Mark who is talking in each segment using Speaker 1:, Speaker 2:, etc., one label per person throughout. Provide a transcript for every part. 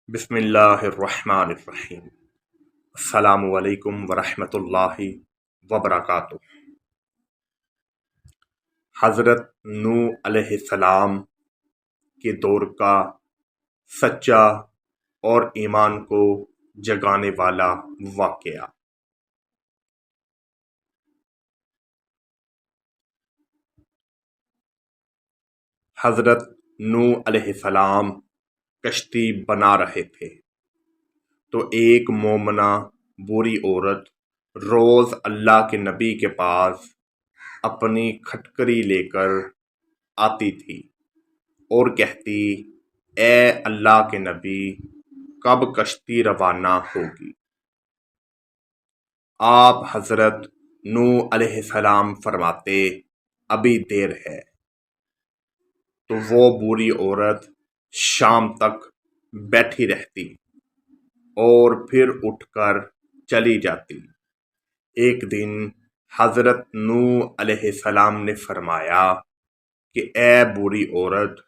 Speaker 1: بسم اللہ الرحمن الرحیم۔ السلام علیکم ورحمۃ اللہ وبرکاتہ۔ حضرت نوح علیہ السلام کے دور کا سچا اور ایمان کو جگانے والا واقعہ۔ حضرت نوح علیہ السلام کشتی بنا رہے تھے تو ایک مومنہ بوڑھی عورت روز اللہ کے نبی کے پاس اپنی کھٹکری لے کر آتی تھی اور کہتی، اے اللہ کے نبی، کب کشتی روانہ ہوگی؟ آپ حضرت نوح علیہ السلام فرماتے، ابھی دیر ہے۔ تو وہ بوڑھی عورت شام تک بیٹھی رہتی اور پھر اٹھ کر چلی جاتی۔ ایک دن حضرت نوح علیہ السلام نے فرمایا کہ اے بوڑھی عورت،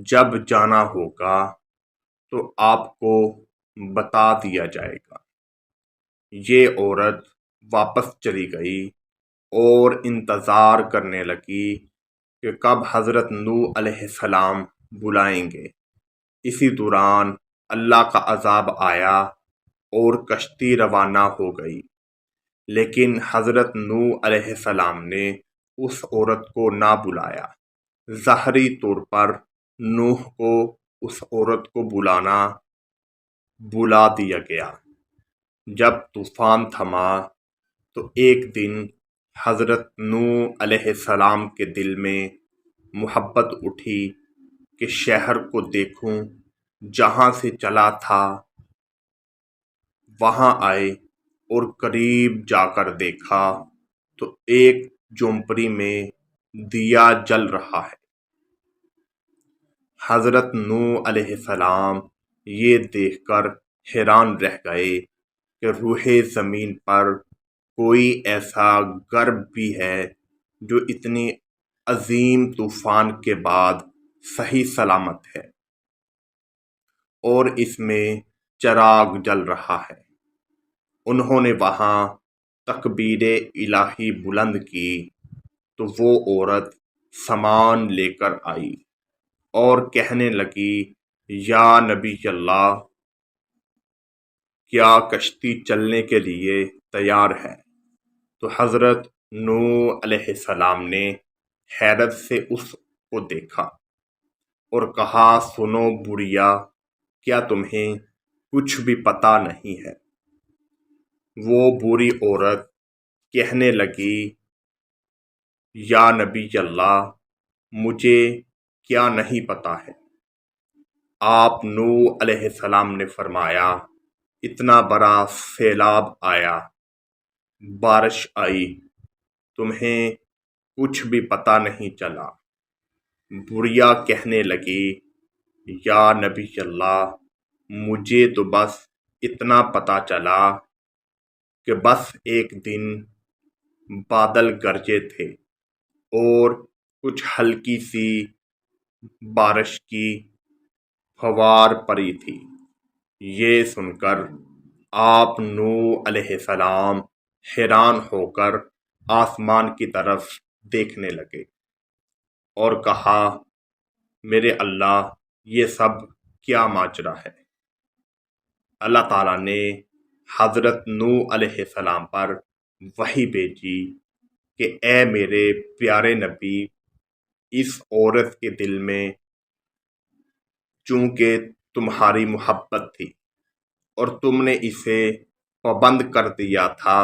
Speaker 1: جب جانا ہوگا تو آپ کو بتا دیا جائے گا۔ یہ عورت واپس چلی گئی اور انتظار کرنے لگی کہ کب حضرت نوح علیہ السلام بلائیں گے۔ اسی دوران اللہ کا عذاب آیا اور کشتی روانہ ہو گئی، لیکن حضرت نوح علیہ السلام نے اس عورت کو نہ بلایا۔ ظاہری طور پر نوح کو اس عورت کو بلا دیا گیا۔ جب طوفان تھما تو ایک دن حضرت نوح علیہ السلام کے دل میں محبت اٹھی کہ شہر کو دیکھوں، جہاں سے چلا تھا وہاں آئے، اور قریب جا کر دیکھا تو ایک جھونپڑی میں دیا جل رہا ہے۔ حضرت نوح علیہ السلام یہ دیکھ کر حیران رہ گئے کہ روح زمین پر کوئی ایسا گھر بھی ہے جو اتنی عظیم طوفان کے بعد صحیح سلامت ہے اور اس میں چراغ جل رہا ہے۔ انہوں نے وہاں تکبیر الہی بلند کی تو وہ عورت سامان لے کر آئی اور کہنے لگی، یا نبی اللہ، کیا کشتی چلنے کے لیے تیار ہے؟ تو حضرت نوح علیہ السلام نے حیرت سے اس کو دیکھا اور کہا، سنو بڑھیا، کیا تمہیں کچھ بھی پتہ نہیں ہے؟ وہ بوڑھی عورت کہنے لگی، یا نبی اللہ، مجھے کیا نہیں پتہ ہے؟ آپ نوح علیہ السلام نے فرمایا، اتنا بڑا سیلاب آیا، بارش آئی، تمہیں کچھ بھی پتہ نہیں چلا۔ بڑھیا کہنے لگی، یا نبی اللہ، مجھے تو بس اتنا پتہ چلا کہ بس ایک دن بادل گرجے تھے اور کچھ ہلکی سی بارش کی فوار پڑی تھی۔ یہ سن کر آپ نوح علیہ السلام حیران ہو کر آسمان کی طرف دیکھنے لگے اور کہا، میرے اللہ، یہ سب کیا ماجرا ہے؟ اللہ تعالیٰ نے حضرت نوح علیہ السلام پر وحی بھیجی کہ اے میرے پیارے نبی، اس عورت کے دل میں چونکہ تمہاری محبت تھی اور تم نے اسے پابند کر دیا تھا،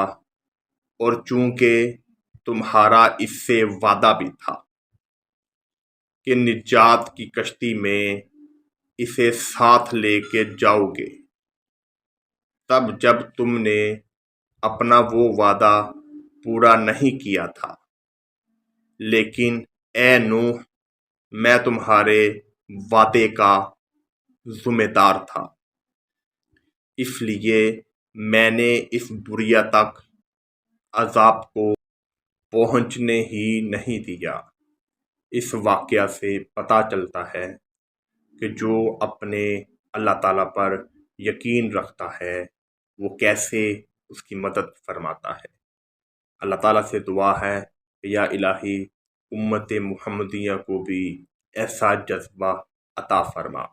Speaker 1: اور چونکہ تمہارا اس سے وعدہ بھی تھا کہ نجات کی کشتی میں اسے ساتھ لے کے جاؤ گے، تب جب تم نے اپنا وہ وعدہ پورا نہیں کیا تھا، لیکن اے نوح، میں تمہارے وعدے کا ذمہ دار تھا، اس لیے میں نے اس بڑھیا تک عذاب کو پہنچنے ہی نہیں دیا۔ اس واقعہ سے پتہ چلتا ہے کہ جو اپنے اللہ تعالیٰ پر یقین رکھتا ہے وہ کیسے اس کی مدد فرماتا ہے۔ اللہ تعالیٰ سے دعا ہے کہ یا الہی امت محمدیہ کو بھی ایسا جذبہ عطا فرما۔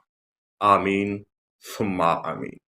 Speaker 1: آمین ثم آمین۔